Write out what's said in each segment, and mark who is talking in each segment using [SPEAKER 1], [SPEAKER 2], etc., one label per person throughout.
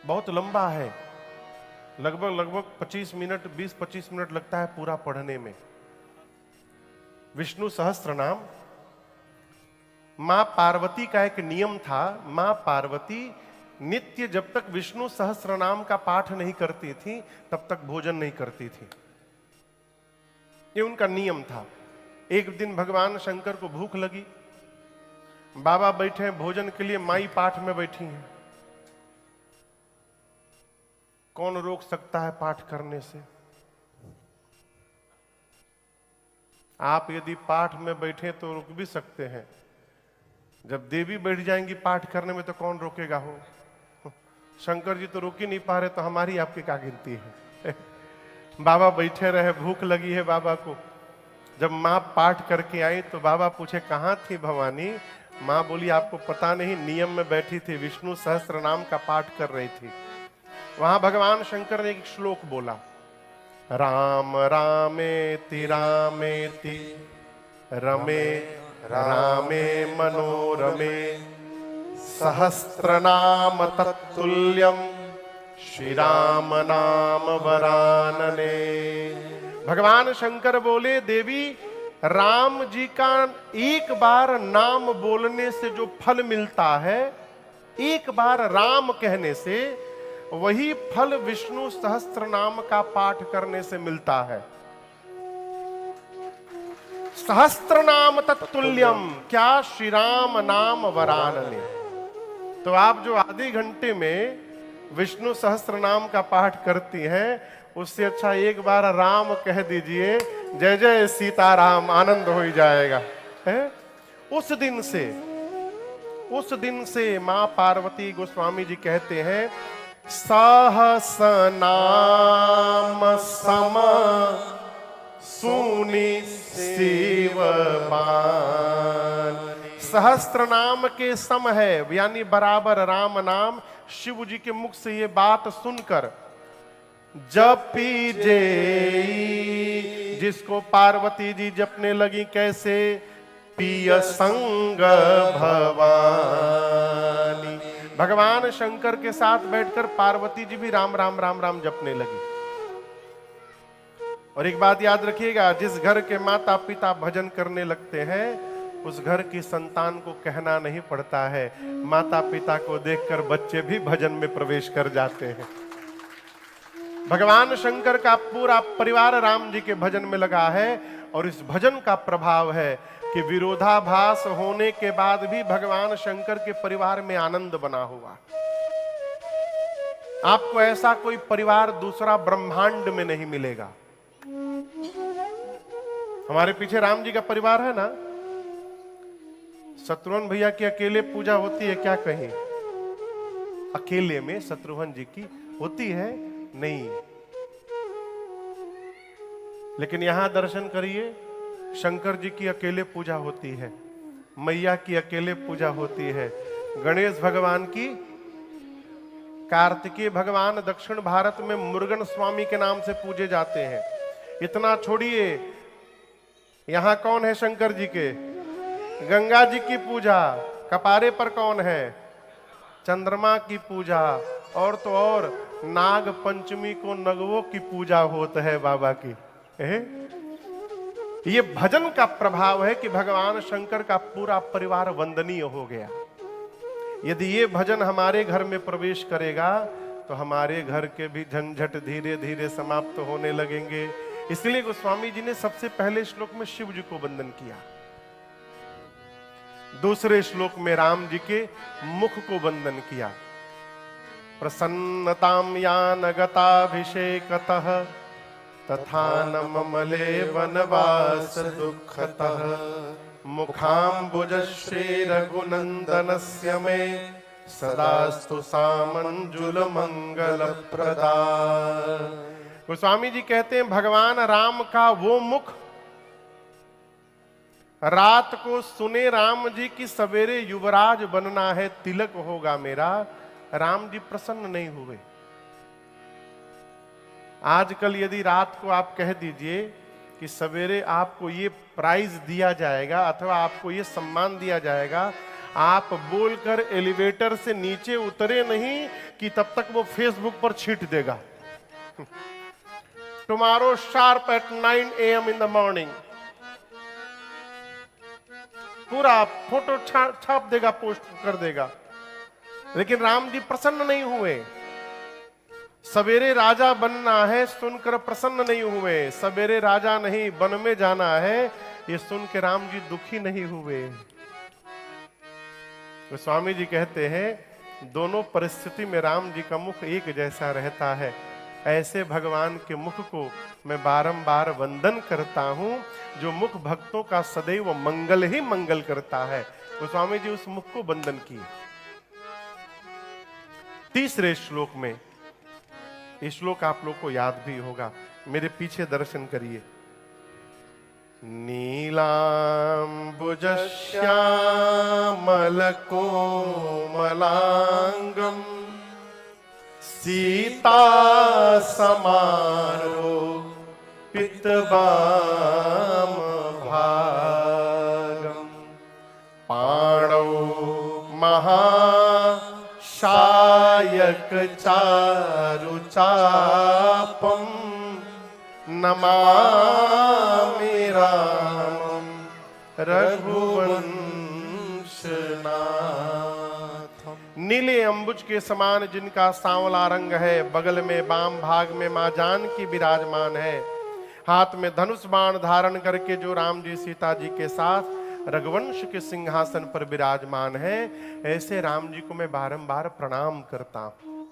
[SPEAKER 1] बहुत लंबा है, लगभग 25 मिनट, 20-25 मिनट लगता है पूरा पढ़ने में। विष्णु सहस्त्र नाम, मां पार्वती का एक नियम था, मां पार्वती नित्य जब तक विष्णु सहस्त्र नाम का पाठ नहीं करती थी तब तक भोजन नहीं करती थी। ये उनका नियम था। एक दिन भगवान शंकर को भूख लगी, बाबा बैठे हैं भोजन के लिए, माई पाठ में बैठी हैं। कौन रोक सकता है पाठ करने से? आप यदि पाठ में बैठे तो रुक भी सकते हैं, जब देवी बैठ जाएंगी पाठ करने में तो कौन रोकेगा हो? शंकर जी तो रोक ही नहीं पा रहे, तो हमारी आपकी क्या गिनती है? बाबा बैठे रहे, भूख लगी है बाबा को। जब माँ पाठ करके आई तो बाबा पूछे कहाँ थी भवानी? माँ बोली आपको पता नहीं, नियम में बैठी थी, विष्णु सहस्त्र नाम का पाठ कर रही थी। वहां भगवान शंकर ने एक श्लोक बोला, राम रामेति रामेति रमे रामे मनोरमे सहस्रनाम तत्तुल्यम श्री राम नाम वरानने। भगवान शंकर बोले देवी, राम जी का एक बार नाम बोलने से जो फल मिलता है, एक बार राम कहने से, वही फल विष्णु सहस्त्र नाम का पाठ करने से मिलता है। सहस्त्र नाम तत्तुल्यम, क्या श्री राम नाम वरानने। तो आप जो आधे घंटे में विष्णु सहस्त्र नाम का पाठ करती हैं, उससे अच्छा एक बार राम कह दीजिए, जय जय सीताराम, आनंद हो ही जाएगा है? उस दिन से मां पार्वती गोस्वामी जी कहते हैं, सहस नाम सम सुनि शिव बान। सहस्त्र नाम के सम है, यानी बराबर राम नाम शिव जी के मुख से ये बात सुनकर जपी जे, जिसको पार्वती जी जपने लगी कैसे? पिय संग भवानी। भगवान शंकर के साथ बैठकर पार्वती जी भी राम राम राम राम जपने लगी। और एक बात याद रखिएगा, जिस घर के माता पिता भजन करने लगते हैं उस घर की संतान को कहना नहीं पड़ता है, माता पिता को देखकर बच्चे भी भजन में प्रवेश कर जाते हैं। भगवान शंकर का पूरा परिवार राम जी के भजन में लगा है, और इस भजन का प्रभाव है कि विरोधाभास होने के बाद भी भगवान शंकर के परिवार में आनंद बना हुआ। आपको ऐसा कोई परिवार दूसरा ब्रह्मांड में नहीं मिलेगा। हमारे पीछे राम जी का परिवार है ना, शत्रुघ्न भैया की अकेले पूजा होती है क्या कहीं? अकेले में शत्रुघ्न जी की होती है नहीं, लेकिन यहां दर्शन करिए, शंकर जी की अकेले पूजा होती है, मैया की अकेले पूजा होती है, गणेश भगवान की, कार्तिकेय भगवान दक्षिण भारत में मुरुगन स्वामी के नाम से पूजे जाते हैं। इतना छोड़िए, यहां कौन है शंकर जी के? गंगा जी की पूजा। कपारे पर कौन है? चंद्रमा की पूजा। और तो और नाग पंचमी को नगवों की पूजा होता है बाबा की। ये भजन का प्रभाव है कि भगवान शंकर का पूरा परिवार वंदनीय हो गया। यदि ये भजन हमारे घर में प्रवेश करेगा तो हमारे घर के भी झंझट धीरे धीरे समाप्त होने लगेंगे। इसलिए गोस्वामी जी ने सबसे पहले श्लोक में शिव जी को वंदन किया, दूसरे श्लोक में राम जी के मुख को वंदन किया। प्रसन्नताम यान गताभिषेकतः तथा न ममले वनवास दुःखतः मुखाम्बुज श्री रघुनंदनस्य मे सदास्तु सामंजुल मंगल प्रदा। गोस्वामी जी कहते हैं भगवान राम का वो मुख, रात को सुने राम जी की सवेरे युवराज बनना है, तिलक होगा मेरा, राम जी प्रसन्न नहीं हुए। आजकल यदि रात को आप कह दीजिए कि सवेरे आपको ये प्राइज दिया जाएगा अथवा आपको ये सम्मान दिया जाएगा, आप बोलकर एलिवेटर से नीचे उतरे नहीं कि तब तक वो फेसबुक पर छींट देगा। Tomorrow sharp eight 9 AM in the morning, पूरा फोटो छाप देगा, पोस्ट कर देगा। लेकिन राम जी प्रसन्न नहीं हुए। सवेरे राजा बनना है सुनकर प्रसन्न नहीं हुए, सवेरे राजा नहीं वन में जाना है ये सुन के राम जी दुखी नहीं हुए। तो स्वामी जी कहते हैं दोनों परिस्थिति में राम जी का मुख एक जैसा रहता है। ऐसे भगवान के मुख को मैं बारंबार वंदन करता हूं, जो मुख भक्तों का सदैव मंगल ही मंगल करता है। तो स्वामी जी उस मुख को वंदन किए। तीसरे श्लोक में, ये श्लोक आप लोग को याद भी होगा, मेरे पीछे दर्शन करिए। नीलाम्बुजश्यामलकोमलांगम सीता समारो पितवाम भागम पाणौ महाशायक चारु चापम नमामि रामं रघुवंशनाथम। नीले अंबुज के समान जिनका सांवला रंग है, बगल में वाम भाग में मां जानकी विराजमान है, हाथ में धनुष बाण धारण करके जो राम जी सीता जी के साथ रघुवंश के सिंहासन पर विराजमान है, ऐसे राम जी को मैं बारंबार प्रणाम करता हूं।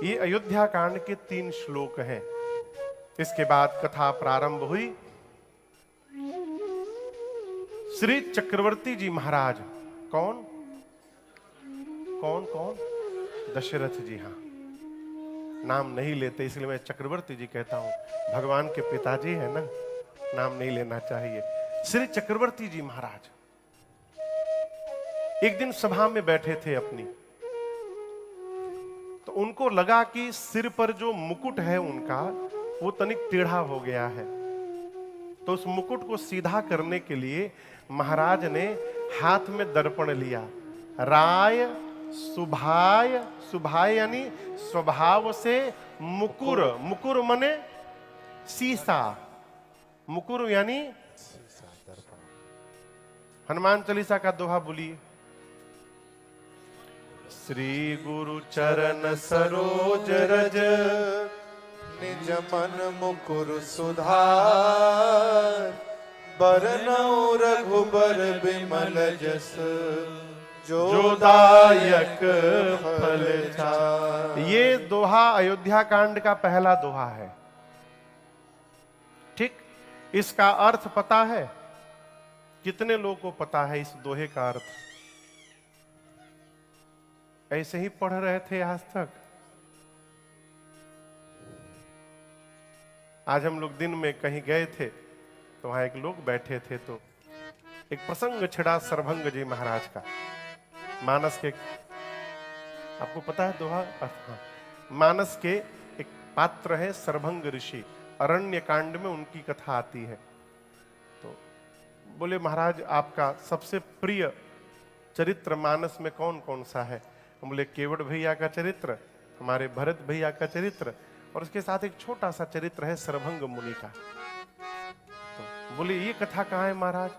[SPEAKER 1] ये अयोध्या कांड के 3 श्लोक हैं। इसके बाद कथा प्रारंभ हुई। श्री चक्रवर्ती जी महाराज, कौन कौन कौन? दशरथ जी। हाँ, नाम नहीं लेते इसलिए मैं चक्रवर्ती जी कहता हूं। भगवान के पिताजी है ना, नाम नहीं लेना चाहिए। श्री चक्रवर्ती जी महाराज एक दिन सभा में बैठे थे अपनी, तो उनको लगा कि सिर पर जो मुकुट है उनका वो तनिक टेढ़ा हो गया है। तो उस मुकुट को सीधा करने के लिए महाराज ने हाथ में दर्पण लिया। राय सुभाय, सुभाय यानी स्वभाव से मुकुर, मुकुर मने सीसा, मुकुर यानी हनुमान चालीसा का दोहा बोलिए। श्री गुरु चरण सरोज रज
[SPEAKER 2] निज मन मुकुर सुधार, बरनउँ रघुबर बिमल जस जो दायक फल चार।
[SPEAKER 1] ये दोहा अयोध्या कांड का पहला दोहा है। ठीक, इसका अर्थ पता है? कितने लोगों को पता है इस दोहे का अर्थ? ऐसे ही पढ़ रहे थे आज तक? आज हम लोग दिन में कहीं गए थे तो वहां एक लोग बैठे थे, तो एक प्रसंग छिड़ा सरभंग जी महाराज का। मानस के, आपको पता है दोहा? हाँ, मानस के एक पात्र है सरभंग ऋषि, अरण्य कांड में उनकी कथा आती है। तो बोले महाराज आपका सबसे प्रिय चरित्र मानस में कौन कौन सा है? हम बोले केवट भैया का चरित्र, हमारे भरत भैया का चरित्र, और उसके साथ एक छोटा सा चरित्र है सरभंग मुनि का। तो बोले ये कथा कहाँ है महाराज,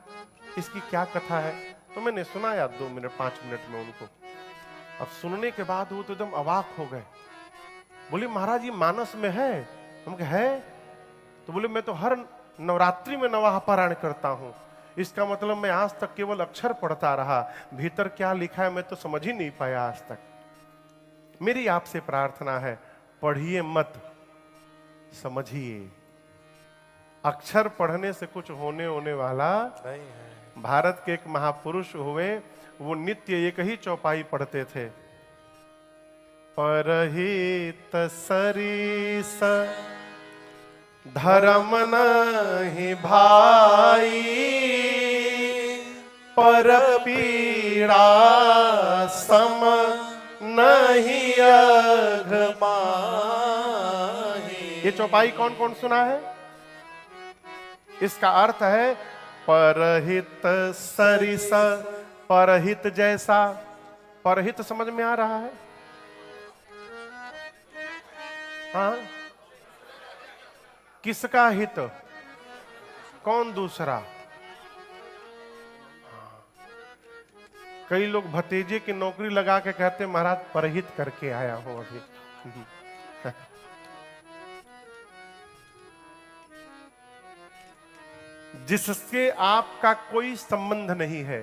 [SPEAKER 1] इसकी क्या कथा है? तो मैंने सुनाया 2 मिनट 5 मिनट में उनको। अब सुनने के बाद वो तो एकदम अवाक हो गए। बोले महाराज ये मानस में है? हम कहे है? तो बोले मैं तो हर नवरात्रि में नवाह पारायण करता हूं। इसका मतलब मैं आज तक केवल अक्षर पढ़ता रहा, भीतर क्या लिखा है मैं तो समझ ही नहीं पाया आज तक। मेरी आपसे प्रार्थना है, पढ़िए मत, समझिए। अक्षर पढ़ने से कुछ होने वाला नहीं है। भारत के एक महापुरुष हुए, वो नित्य एक ही चौपाई पढ़ते थे। परहित सरिस धर्म नहीं भाई, पर पीड़ा सम नहीं अघमाही। ये चौपाई कौन कौन सुना है? इसका अर्थ है परहित सरिस परहित जैसा। परहित समझ में आ रहा है? हाँ, किसका हित? कौन दूसरा? कई लोग भतीजे की नौकरी लगा के कहते महाराज परहित करके आया हूं अभी। जिससे आपका कोई संबंध नहीं है,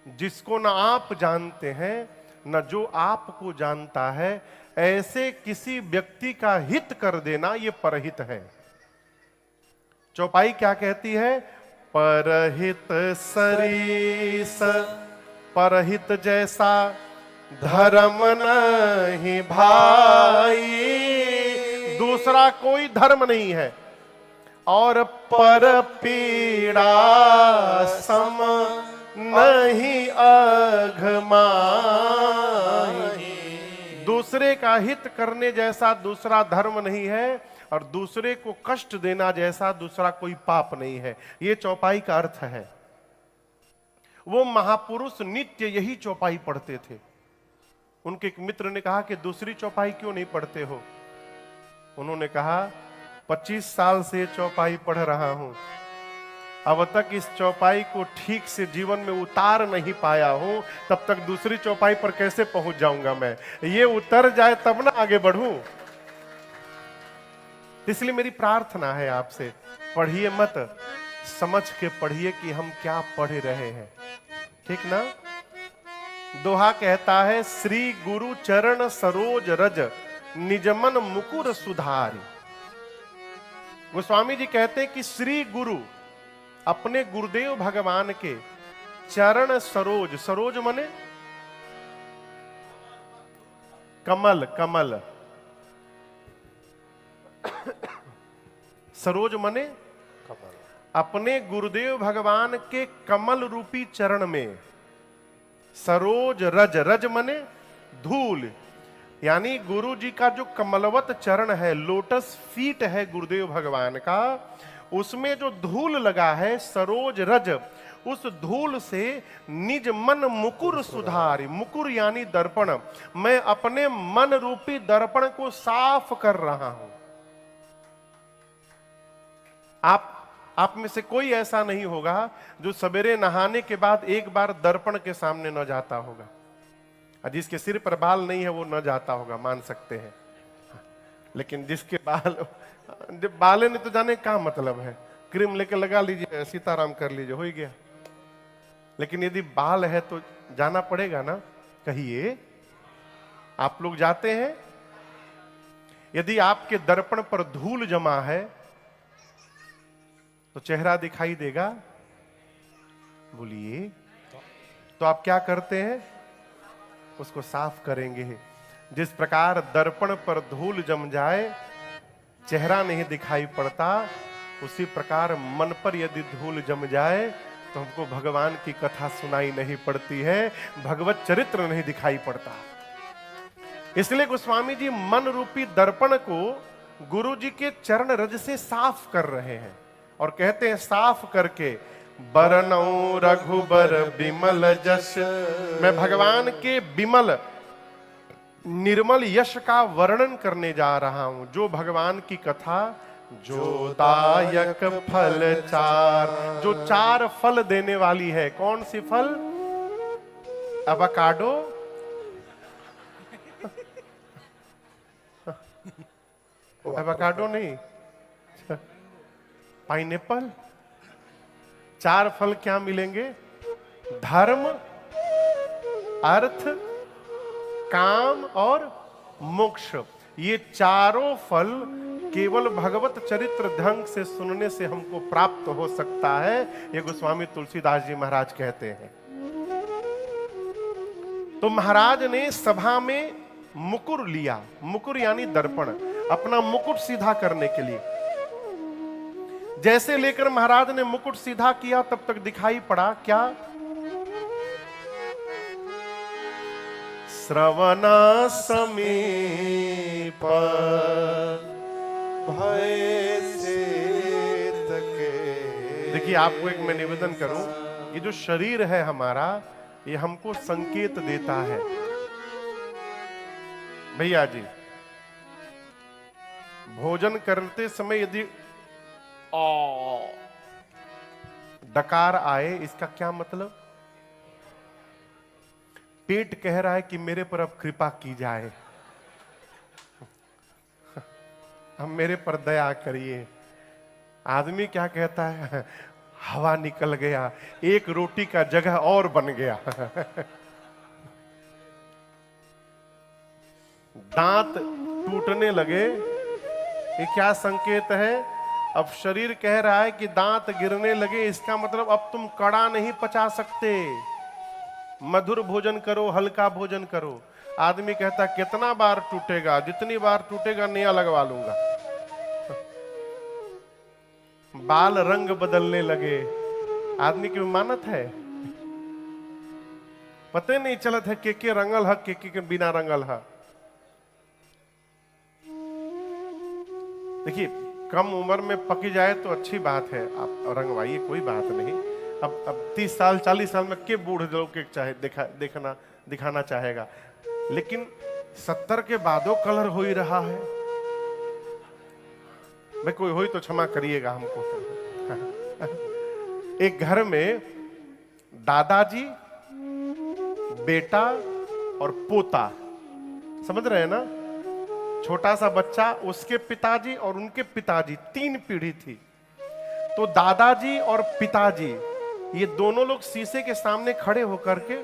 [SPEAKER 1] जिसको ना आप जानते हैं न जो आपको जानता है, ऐसे किसी व्यक्ति का हित कर देना ये परहित है। चौपाई क्या कहती है? परहित सरीस परहित जैसा धर्म नहीं भाई। दूसरा कोई धर्म नहीं है। और पर पीड़ा सम नहीं अघमाई। दूसरे का हित करने जैसा दूसरा धर्म नहीं है, और दूसरे को कष्ट देना जैसा दूसरा कोई पाप नहीं है। ये चौपाई का अर्थ है। वो महापुरुष नित्य यही चौपाई पढ़ते थे। उनके एक मित्र ने कहा कि दूसरी चौपाई क्यों नहीं पढ़ते हो? उन्होंने कहा 25 साल से चौपाई पढ़ रहा हूं, अब तक इस चौपाई को ठीक से जीवन में उतार नहीं पाया हूं, तब तक दूसरी चौपाई पर कैसे पहुंच जाऊंगा मैं? ये उतर जाए तब ना आगे बढ़ूं। इसलिए मेरी प्रार्थना है आपसे, पढ़िए मत, समझ के पढ़िए कि हम क्या पढ़ रहे हैं। ठीक ना? दोहा कहता है, श्री गुरु चरण सरोज रज निजमन मुकुर सुधारी। गोस्वामी जी कहते हैं कि श्री गुरु, अपने गुरुदेव भगवान के चरण सरोज, सरोज माने कमल, कमल, सरोज माने अपने गुरुदेव भगवान के कमल रूपी चरण में, सरोज रज, रज माने धूल, यानी गुरु जी का जो कमलवत चरण है, लोटस फीट है गुरुदेव भगवान का, उसमें जो धूल लगा है सरोज रज, उस धूल से निज मन मुकुर सुधारी। मुकुर यानी दर्पण। मैं अपने मन रूपी दर्पण को साफ कर रहा हूं। आप में से कोई ऐसा नहीं होगा जो सवेरे नहाने के बाद एक बार दर्पण के सामने न जाता होगा। जिसके सिर पर बाल नहीं है वो न जाता होगा, मान सकते हैं। लेकिन जिसके बाले ने तो जाने क्या मतलब है, क्रीम लेके लगा लीजिए, सीताराम कर लीजिए, हो ही गया। लेकिन यदि बाल है तो जाना पड़ेगा ना। कहिए, आप लोग जाते हैं? यदि आपके दर्पण पर धूल जमा है तो चेहरा दिखाई देगा? बोलिए। तो आप क्या करते हैं? उसको साफ करेंगे। जिस प्रकार दर्पण पर धूल जम जाए चेहरा नहीं दिखाई पड़ता, उसी प्रकार मन पर यदि धूल जम जाए तो हमको भगवान की कथा सुनाई नहीं पड़ती है, भगवत चरित्र नहीं दिखाई पड़ता। इसलिए गोस्वामी जी मन रूपी दर्पण को गुरु जी के चरण रज से साफ कर रहे हैं और कहते हैं, साफ करके बरनऊ रघुबर बिमल जस। मैं भगवान के बिमल निर्मल यश का वर्णन करने जा रहा हूं। जो भगवान की कथा, जो दायक फल चार, जो चार फल देने वाली है। कौन सी फल? एवोकाडो, एवोकाडो नहीं, पाइनएप्पल। चार फल क्या मिलेंगे? धर्म, अर्थ, काम और मोक्ष। ये चारों फल केवल भगवत चरित्र ढंग से सुनने से हमको प्राप्त हो सकता है, ये गोस्वामी तुलसीदास जी महाराज कहते हैं। तो महाराज ने सभा में मुकुर लिया। मुकुर यानी दर्पण, अपना मुकुट सीधा करने के लिए। जैसे लेकर महाराज ने मुकुट सीधा किया तब तक दिखाई पड़ा क्या? श्रवणा समीप भय से तके। देखिए, आपको एक मैं निवेदन करूं, ये जो शरीर है हमारा, ये हमको संकेत देता है। भैया जी, भोजन करते समय यदि डकार आए, इसका क्या मतलब? पेट कह रहा है कि मेरे पर अब कृपा की जाए, अब मेरे पर दया करिए। आदमी क्या कहता है? हवा निकल गया, एक रोटी का जगह और बन गया। दांत टूटने लगे, ये क्या संकेत है? अब शरीर कह रहा है कि दांत गिरने लगे, इसका मतलब अब तुम कड़ा नहीं पचा सकते, मधुर भोजन करो, हल्का भोजन करो। आदमी कहता कितना बार टूटेगा? जितनी बार टूटेगा नया लगवा लूंगा। बाल रंग बदलने लगे, आदमी की मानत है, पते नहीं चलत है के रंगल है के बिना रंगल है। देखिए, कम उम्र में पकी जाए तो अच्छी बात है, आप रंगवाइए, कोई बात नहीं। अब 30 साल 40 साल में के बूढ़े लोग के चाहे दिखाना चाहेगा, लेकिन 70 के बादो कलर हो ही रहा है। भाई कोई हो तो क्षमा करिएगा हमको। एक घर में दादाजी, बेटा और पोता, समझ रहे हैं ना? छोटा सा बच्चा, उसके पिताजी और उनके पिताजी, 3 पीढ़ी थी। तो दादाजी और पिताजी ये दोनों लोग शीशे के सामने खड़े होकर के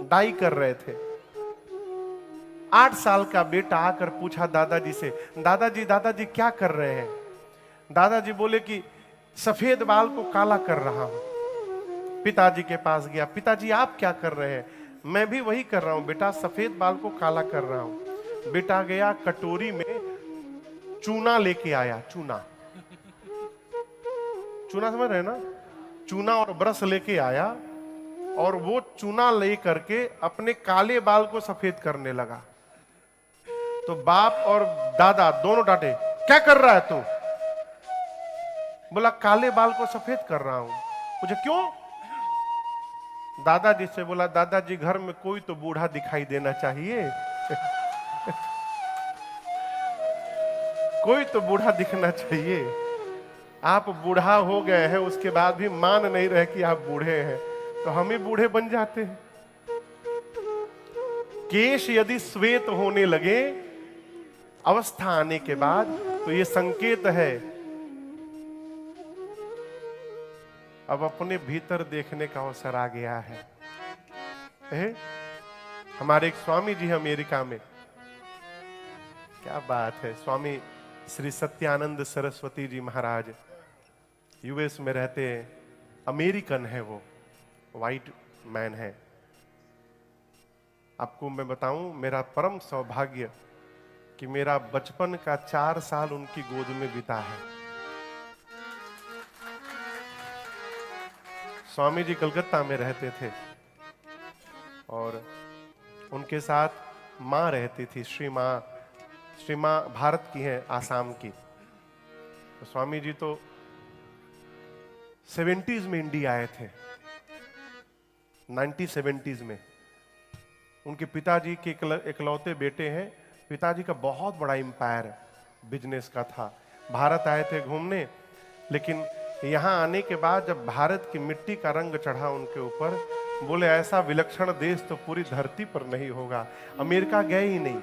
[SPEAKER 1] डाई कर रहे थे। 8 साल का बेटा आकर पूछा दादाजी से, दादाजी क्या कर रहे हैं? दादाजी बोले कि सफेद बाल को काला कर रहा हूं। पिताजी के पास गया, पिताजी आप क्या कर रहे हैं? मैं भी वही कर रहा हूं बेटा, सफेद बाल को काला कर रहा हूं। बेटा गया, कटोरी में चूना लेके आया। चूना समझ रहे हैं ना? चूना और ब्रश लेके आया और वो चूना ले करके अपने काले बाल को सफेद करने लगा। तो बाप और दादा दोनों डांटे, क्या कर रहा है तू? बोला काले बाल को सफेद कर रहा हूं। मुझे क्यों? दादाजी से बोला, दादाजी घर में कोई तो बूढ़ा दिखाई देना चाहिए। कोई तो बूढ़ा दिखना चाहिए। आप बूढ़ा हो गए हैं, उसके बाद भी मान नहीं रहे कि आप बूढ़े हैं, तो हम ही बूढ़े बन जाते हैं। केश यदि श्वेत होने लगे अवस्था आने के बाद, तो ये संकेत है अब अपने भीतर देखने का अवसर आ गया है। हमारे एक स्वामी जी अमेरिका में, क्या बात है, स्वामी श्री सत्यानंद सरस्वती जी महाराज यूएस में रहते हैं, अमेरिकन है, वो वाइट मैन है। आपको मैं बताऊं, मेरा परम सौभाग्य कि मेरा बचपन का 4 साल उनकी गोद में बीता है। स्वामी जी कलकत्ता में रहते थे और उनके साथ माँ रहती थी, श्री माँ भारत की हैं, आसाम की। तो स्वामी जी तो 70s में इंडिया आए थे, 1970s में। उनके पिताजी के इकलौते बेटे हैं। पिताजी का बहुत बड़ा एम्पायर बिजनेस का था। भारत आए थे घूमने, लेकिन यहाँ आने के बाद जब भारत की मिट्टी का रंग चढ़ा उनके ऊपर, बोले ऐसा विलक्षण देश तो पूरी धरती पर नहीं होगा। अमेरिका गए ही नहीं,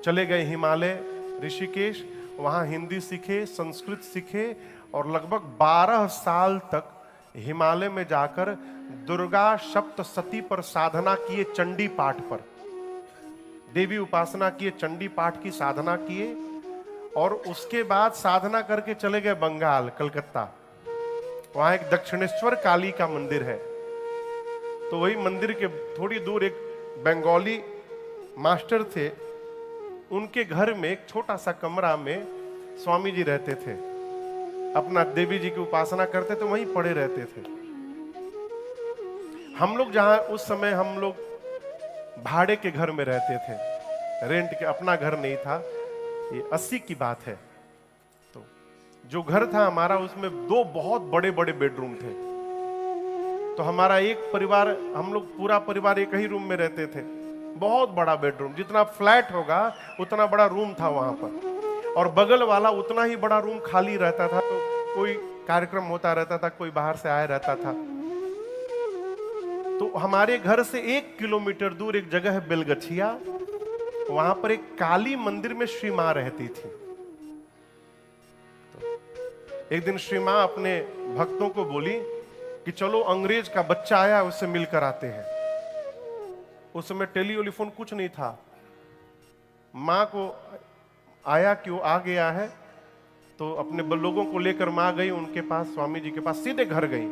[SPEAKER 1] चले गए हिमालय, ऋषिकेश, वहां हिंदी सीखे, संस्कृत सीखे और लगभग 12 साल तक हिमालय में जाकर दुर्गा सप्तशती पर साधना किए, चंडी पाठ पर देवी उपासना किए, चंडी पाठ की साधना किए। और उसके बाद साधना करके चले गए बंगाल, कलकत्ता। वहां एक दक्षिणेश्वर काली का मंदिर है, तो वही मंदिर के थोड़ी दूर एक बंगाली मास्टर थे, उनके घर में एक छोटा सा कमरा में स्वामी जी रहते थे, अपना देवी जी की उपासना करते थे, वहीं पड़े रहते थे। हम लोग जहां उस समय हम लोग भाड़े के घर में रहते थे, रेंट के, अपना घर नहीं था। ये 80 की बात है। तो जो घर था हमारा उसमें 2 बहुत बड़े बड़े बेडरूम थे। तो हमारा एक परिवार, हम लोग पूरा परिवार एक ही रूम में रहते थे। बहुत बड़ा बेडरूम, जितना फ्लैट होगा उतना बड़ा रूम था वहां पर, और बगल वाला उतना ही बड़ा रूम खाली रहता था। तो कोई कार्यक्रम होता रहता था, कोई बाहर से आया रहता था। तो हमारे घर से 1 किलोमीटर दूर एक जगह है बेलगछिया, वहां पर एक काली मंदिर में श्री मां रहती थी। तो एक दिन श्री मां अपने भक्तों को बोली कि चलो अंग्रेज का बच्चा आया है, उससे मिलकर आते हैं। उस समय टेलीफोन कुछ नहीं था। मां को आया कि वो आ गया है, तो अपने लोगों को लेकर मां गई उनके पास, स्वामी जी के पास, सीधे घर गई।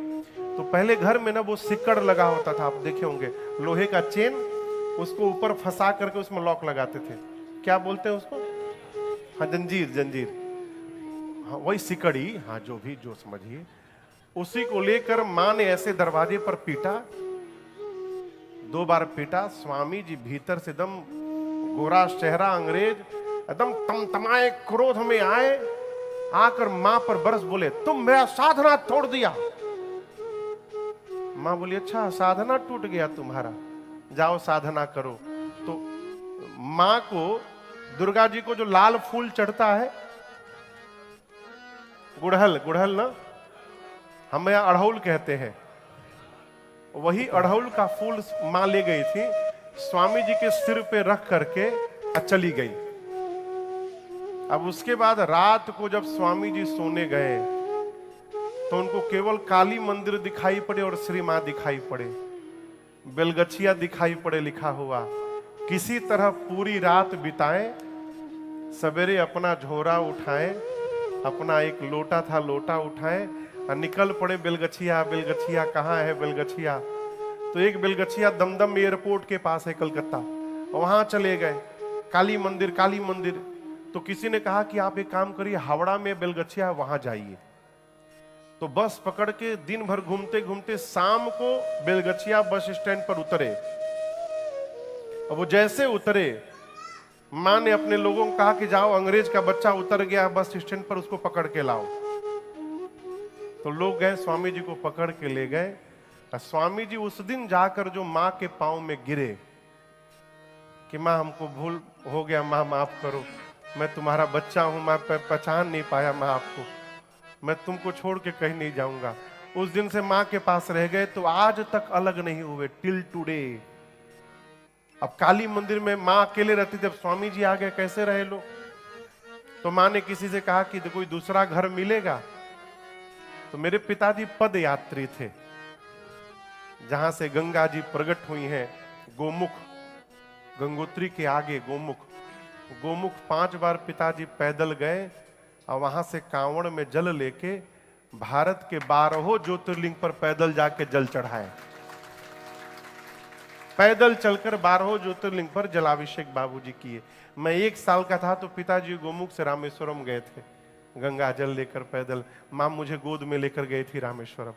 [SPEAKER 1] तो पहले घर में ना वो सिक्कड़ लगा होता था, आप देखे होंगे, लोहे का चेन, उसको ऊपर फंसा करके उसमें लॉक लगाते थे। क्या बोलते हैं उसको? हाँ, जंजीर, जंजीर, हाँ वही सिकड़ी, हाँ जो भी, जो समझिए। उसी को लेकर मां ने ऐसे दरवाजे पर पीटा, 2 बार पीटा। स्वामी जी भीतर से एकदम गोरा चेहरा, अंग्रेज एकदम तमतमाए, क्रोध में आए, आकर मां पर बरस बोले, तुम मेरा साधना तोड़ दिया। मां बोली, अच्छा साधना टूट गया तुम्हारा, जाओ साधना करो। तो मां को, दुर्गा जी को जो लाल फूल चढ़ता है, गुड़हल, गुड़हल ना, हम यहाँ अड़हुल कहते हैं, वही अड़हुल का फूल मां ले गई थी, स्वामी जी के सिर पे रख करके चली गई। अब उसके बाद रात को जब स्वामी जी सोने गए तो उनको केवल काली मंदिर दिखाई पड़े और श्री मां दिखाई पड़े, बेलगछिया दिखाई पड़े लिखा हुआ। किसी तरह पूरी रात बिताए, सवेरे अपना झोरा उठाए, अपना एक लोटा था लोटा उठाए और निकल पड़े बेलगछिया। बेलगछिया कहाँ है बेलगछिया? तो एक बेलगछिया दमदम एयरपोर्ट के पास है कलकत्ता, वहां चले गए। काली मंदिर, काली मंदिर। तो किसी ने कहा कि आप एक काम करिए, हावड़ा में बेलगछिया है, वहां जाइए। तो बस पकड़ के दिन भर घूमते घूमते शाम को बेलगछिया बस स्टैंड पर उतरे। और वो जैसे उतरे, मां ने अपने लोगों को कहा कि जाओ, अंग्रेज का बच्चा उतर गया बस स्टैंड पर, उसको पकड़ के लाओ। तो लोग गए, स्वामी जी को पकड़ के ले गए। स्वामी जी उस दिन जाकर जो मां के पांव में गिरे कि मां हमको भूल हो गया, मां माफ करो, मैं तुम्हारा बच्चा हूं, मैं पहचान नहीं पाया मां आपको, मैं तुमको छोड़ के कहीं नहीं जाऊंगा। उस दिन से मां के पास रह गए, तो आज तक अलग नहीं हुए, टिल टुडे। अब काली मंदिर में मां अकेले रहती थी, अब स्वामी जी आ गए, कैसे रहे लोग? तो मां ने किसी से कहा कि कोई दूसरा घर मिलेगा। तो मेरे पिताजी पद यात्री थे, जहां से गंगा जी प्रकट हुई हैं, गोमुख, गंगोत्री के आगे गोमुख। गोमुख 5 बार पिताजी पैदल गए और वहां से कांवड़ में जल लेके भारत के 12 ज्योतिर्लिंग पर पैदल जाके जल चढ़ाए। पैदल चलकर 12 ज्योतिर्लिंग पर जलाभिषेक बाबूजी किए। मैं 1 साल का था तो पिताजी गोमुख से रामेश्वरम गए थे, गंगा जल लेकर पैदल। मां मुझे गोद में लेकर गई थी रामेश्वरम।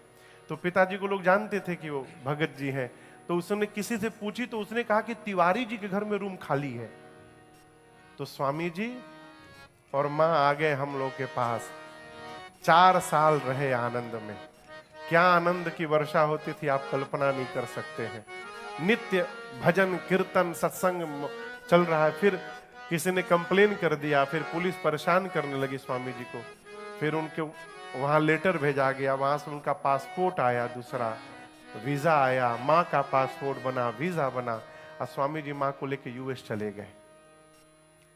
[SPEAKER 1] तो पिताजी को लोग जानते थे कि वो भगत जी हैं। तो उसने किसी से पूछी तो उसने कहा कि तिवारी जी के घर में रूम खाली है। तो स्वामी जी और मां आ गए हम लोग के पास। 4 साल रहे आनंद में। क्या आनंद की वर्षा होती थी, आप कल्पना नहीं कर सकते हैं। नित्य भजन कीर्तन सत्संग चल रहा है। फिर किसी ने कंप्लेन कर दिया, फिर पुलिस परेशान करने लगी स्वामी जी को। फिर उनके वहां लेटर भेजा गया, वहां से उनका पासपोर्ट आया, दूसरा वीजा आया, माँ का पासपोर्ट बना, वीजा बना, और स्वामी जी माँ को लेके यूएस चले गए।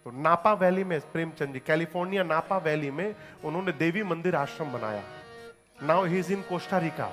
[SPEAKER 1] तो नापा वैली में प्रेमचंद जी, कैलिफोर्निया नापा वैली में उन्होंने देवी मंदिर आश्रम बनाया। Now he is in Costa Rica.